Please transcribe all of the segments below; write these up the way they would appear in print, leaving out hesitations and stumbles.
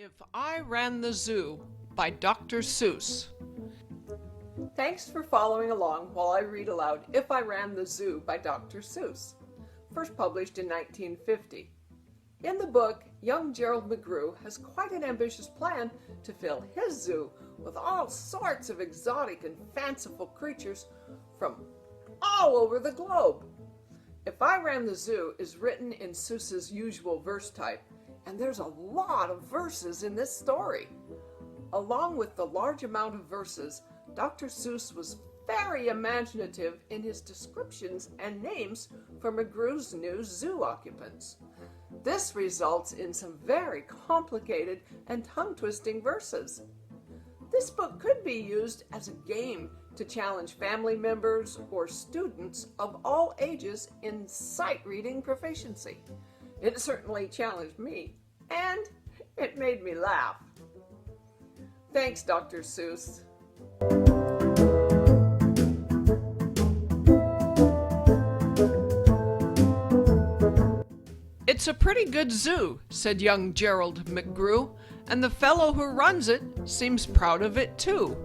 If I Ran the Zoo by Dr. Seuss. Thanks for following along while I read aloud If I Ran the Zoo by Dr. Seuss, first published in 1950. In the book, young Gerald McGrew has quite an ambitious plan to fill his zoo with all sorts of exotic and fanciful creatures from all over the globe. If I Ran the Zoo is written in Seuss's usual verse type, and there's a lot of verses in this story. Along with the large amount of verses, Dr. Seuss was very imaginative in his descriptions and names for McGrew's new zoo occupants. This results in some very complicated and tongue-twisting verses. This book could be used as a game to challenge family members or students of all ages in sight reading proficiency. It certainly challenged me, and it made me laugh. Thanks, Dr. Seuss. It's a pretty good zoo, said young Gerald McGrew, and the fellow who runs it seems proud of it too.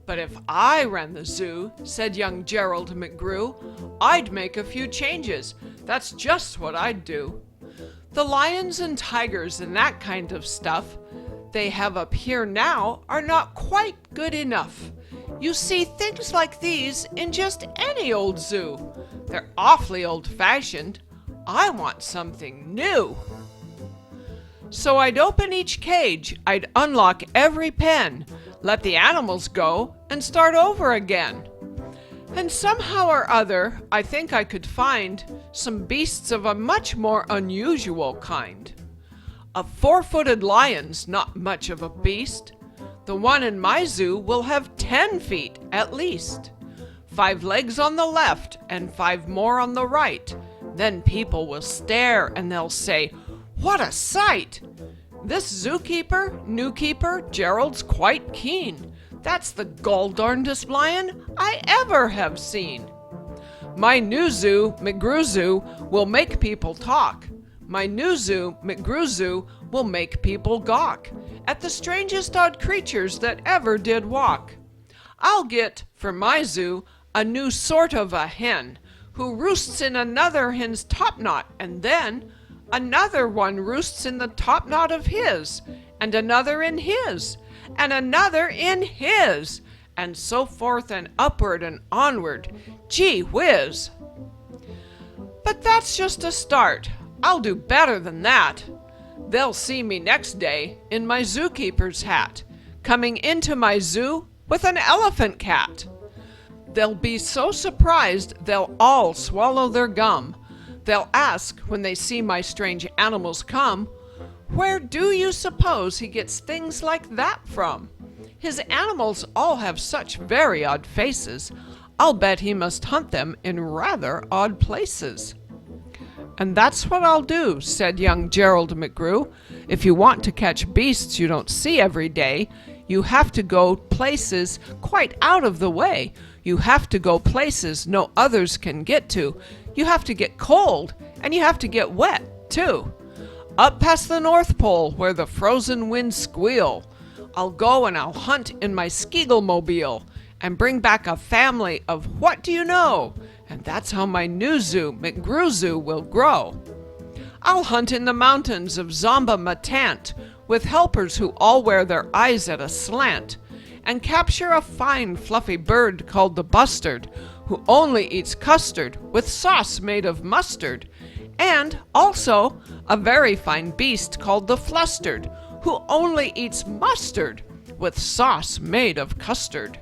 But if I ran the zoo, said young Gerald McGrew, I'd make a few changes. That's just what I'd do. The lions and tigers and that kind of stuff they have up here now are not quite good enough. You see things like these in just any old zoo. They're awfully old-fashioned. I want something new. So I'd open each cage, I'd unlock every pen, let the animals go, and start over again. And somehow or other, I think I could find some beasts of a much more unusual kind. A 4-footed lion's not much of a beast. The one in my zoo will have 10 feet at least. 5 legs on the left and 5 more on the right. Then people will stare and they'll say, "What a sight! This zookeeper, new keeper, Gerald's quite keen. That's the gall-darndest lion I ever have seen." My new zoo, McGrew Zoo, will make people talk. My new zoo, McGrew Zoo, will make people gawk at the strangest odd creatures that ever did walk. I'll get, for my zoo, a new sort of a hen, who roosts in another hen's topknot, and then another one roosts in the topknot of his, and another in his, and another in his, and so forth and upward and onward. Gee whiz! But that's just a start. I'll do better than that. They'll see me next day in my zookeeper's hat, coming into my zoo with an elephant cat. They'll be so surprised they'll all swallow their gum. They'll ask when they see my strange animals come, "Where do you suppose he gets things like that from? His animals all have such very odd faces. I'll bet he must hunt them in rather odd places." And that's what I'll do, said young Gerald McGrew. If you want to catch beasts you don't see every day, you have to go places quite out of the way. You have to go places no others can get to. You have to get cold, and you have to get wet, too. Up past the North Pole, where the frozen winds squeal, I'll go and I'll hunt in my Skeaglemobile, and bring back a family of what do you know? And that's how my new zoo, McGrew Zoo, will grow. I'll hunt in the mountains of Zomba Matant, with helpers who all wear their eyes at a slant, and capture a fine fluffy bird called the bustard, who only eats custard with sauce made of mustard, and also a very fine beast called the flustered, who only eats mustard with sauce made of custard.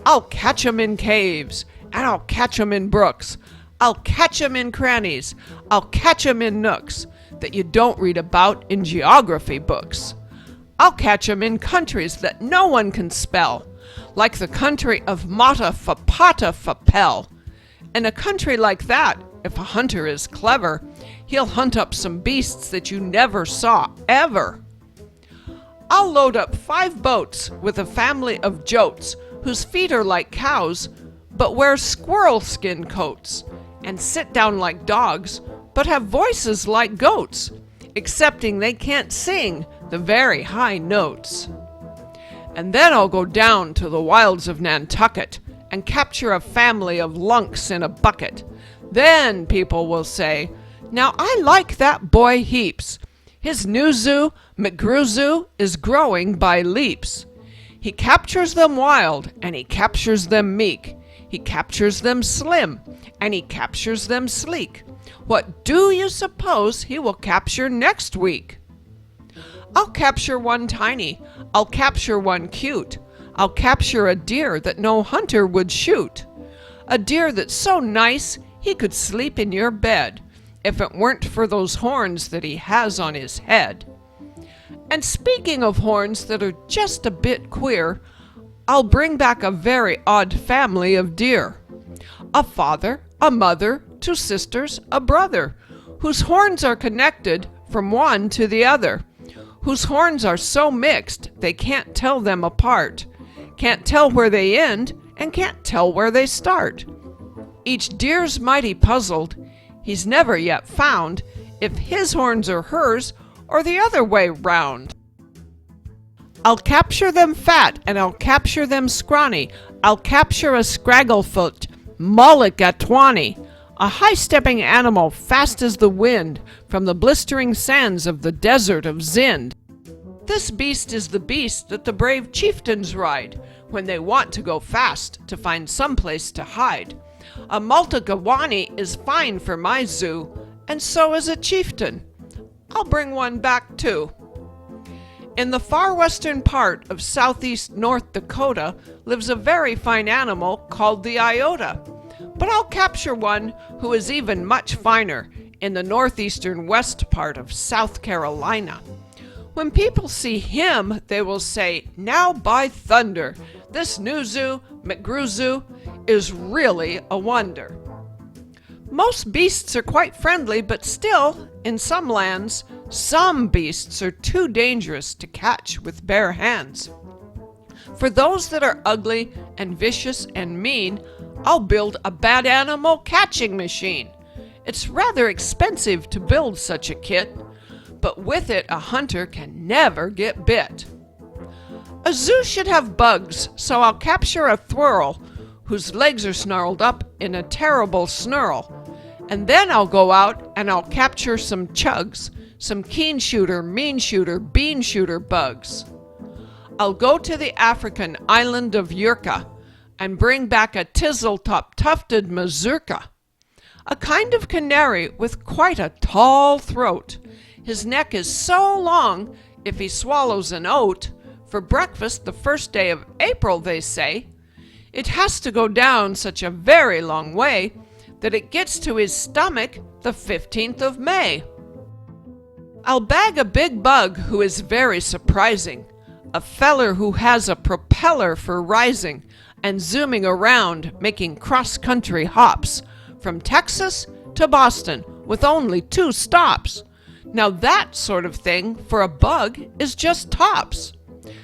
I'll catch 'em in caves, and I'll catch 'em in brooks. I'll catch 'em in crannies. I'll catch 'em in nooks that you don't read about in geography books. I'll catch 'em in countries that no one can spell, like the country of Mata Fapata Fapel. In a country like that, if a hunter is clever, he'll hunt up some beasts that you never saw, ever. I'll load up 5 boats with a family of jotes whose feet are like cows, but wear squirrel skin coats, and sit down like dogs, but have voices like goats, excepting they can't sing the very high notes. And then I'll go down to the wilds of Nantucket and capture a family of lunks in a bucket. Then people will say, "Now I like that boy heaps. His new zoo, McGrew Zoo, is growing by leaps. He captures them wild, and he captures them meek. He captures them slim, and he captures them sleek. What do you suppose he will capture next week? I'll capture one tiny, I'll capture one cute. I'll capture a deer that no hunter would shoot. A deer that's so nice he could sleep in your bed, if it weren't for those horns that he has on his head. And speaking of horns that are just a bit queer, I'll bring back a very odd family of deer. A father, a mother, two sisters, a brother, whose horns are connected from one to the other, whose horns are so mixed they can't tell them apart, can't tell where they end, and can't tell where they start. Each deer's mighty puzzled, he's never yet found if his horns are hers or the other way round. I'll capture them fat, and I'll capture them scrawny. I'll capture a scragglefoot, mulligatawny, a high-stepping animal fast as the wind from the blistering sands of the desert of Zend. This beast is the beast that the brave chieftains ride when they want to go fast to find some place to hide. A mulligatawny is fine for my zoo, and so is a chieftain. I'll bring one back too. In the far western part of southeast North Dakota lives a very fine animal called the iota, but I'll capture one who is even much finer in the northeastern west part of South Carolina. When people see him, they will say, "Now by thunder, this new zoo, McGrew Zoo, is really a wonder." Most beasts are quite friendly, but still, in some lands, some beasts are too dangerous to catch with bare hands. For those that are ugly and vicious and mean, I'll build a bad animal catching machine. It's rather expensive to build such a kit, but with it a hunter can never get bit. A zoo should have bugs, so I'll capture a thwirl whose legs are snarled up in a terrible snarl. And then I'll go out and I'll capture some chugs, some keen shooter, mean shooter, bean shooter bugs. I'll go to the African island of Yurka and bring back a tizzle-top tufted mazurka, a kind of canary with quite a tall throat. His neck is so long, if he swallows an oat, for breakfast the first day of April, they say, it has to go down such a very long way that it gets to his stomach the 15th of May. I'll bag a big bug who is very surprising, a feller who has a propeller for rising and zooming around, making cross-country hops from Texas to Boston with only 2 stops. Now that sort of thing for a bug is just tops.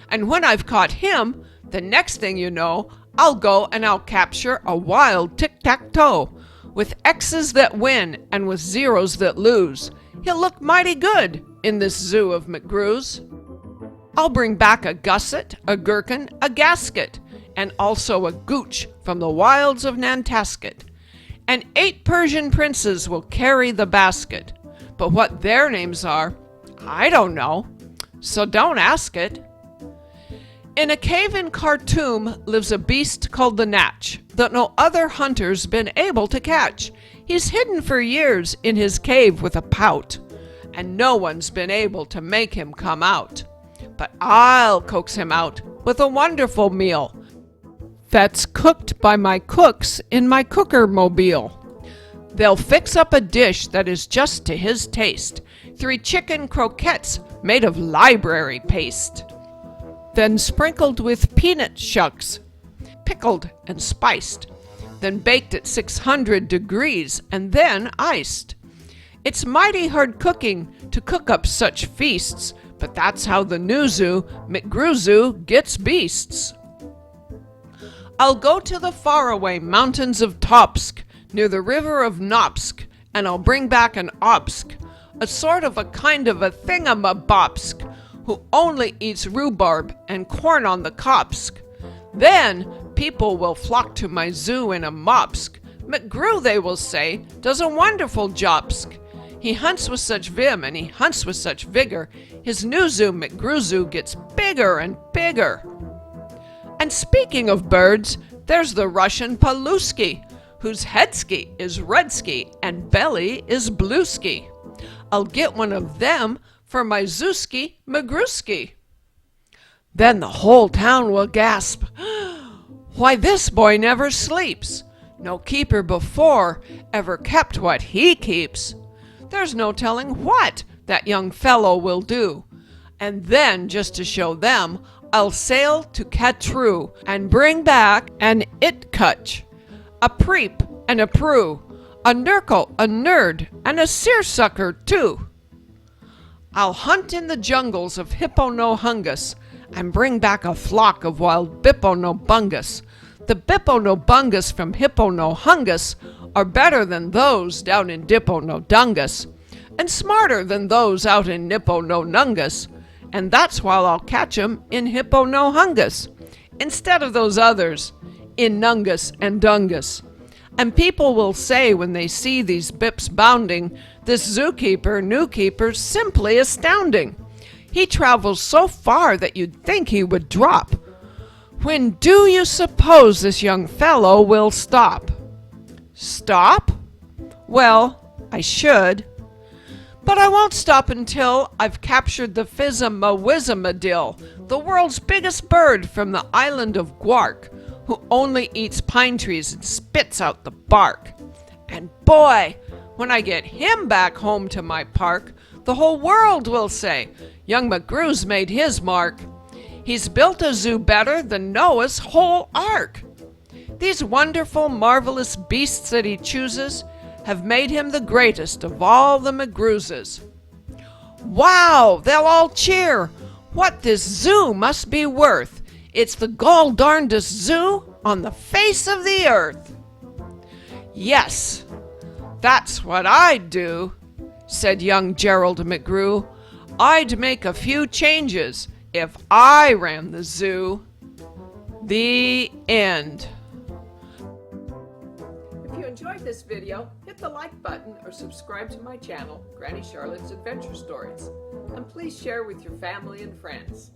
And when I've caught him, the next thing you know, I'll go and I'll capture a wild tic-tac-toe with X's that win and with zeros that lose. He'll look mighty good in this zoo of McGrew's. I'll bring back a gusset, a gherkin, a gasket, and also a gooch from the wilds of Nantasket. And 8 Persian princes will carry the basket. But what their names are, I don't know, so don't ask it. In a cave in Khartoum lives a beast called the Natch that no other hunter's been able to catch. He's hidden for years in his cave with a pout, and no one's been able to make him come out. But I'll coax him out with a wonderful meal that's cooked by my cooks in my cooker-mobile. They'll fix up a dish that is just to his taste, 3 chicken croquettes made of library paste, then sprinkled with peanut shucks, pickled and spiced, then baked at 600 degrees and then iced. It's mighty hard cooking to cook up such feasts, but that's how the new zoo, McGrew Zoo, gets beasts. I'll go to the faraway mountains of Topsk, near the river of Nopsk, and I'll bring back an obsk, a sort of a kind of a thingamabobsk, who only eats rhubarb and corn on the copsk. Then people will flock to my zoo in a mopsk. McGrew, they will say, does a wonderful jobsk. He hunts with such vim and he hunts with such vigor. His new zoo, McGrew Zoo, gets bigger and bigger. And speaking of birds, there's the Russian Palusky, whose headsky is redsky and belly is bluesky. I'll get one of them for my Zooski McGrewski. Then the whole town will gasp, why, this boy never sleeps. No keeper before ever kept what he keeps. There's no telling what that young fellow will do. And then, just to show them, I'll sail to Catrue and bring back an Itkutch, a Preep and a Prue, a Nurgle, a Nerd, and a Seersucker too. I'll hunt in the jungles of Hipponohungus and bring back a flock of wild Bipponobungus. The Bipponobungus from Hipponohungus are better than those down in Dipponodungus, and smarter than those out in Nippononungus, and that's why I'll catch 'em in Hipponohungus, instead of those others in Nungus and Dungus. And people will say when they see these bips bounding, this zookeeper, new keeper's simply astounding. He travels so far that you'd think he would drop. When do you suppose this young fellow will stop? Stop? Well, I should. But I won't stop until I've captured the Phizamawizamadil, the world's biggest bird from the island of Guark, who only eats pine trees and spits out the bark. And boy, when I get him back home to my park, the whole world will say, young McGrew's made his mark. He's built a zoo better than Noah's whole ark. These wonderful, marvelous beasts that he chooses have made him the greatest of all the McGrewses. Wow, they'll all cheer. What this zoo must be worth. It's the gall-darndest zoo on the face of the earth. Yes, that's what I'd do, said young Gerald McGrew. I'd make a few changes if I ran the zoo. The end. If you enjoyed this video, hit the like button or subscribe to my channel, Grannie Charlotte's Adventure Stories. And please share with your family and friends.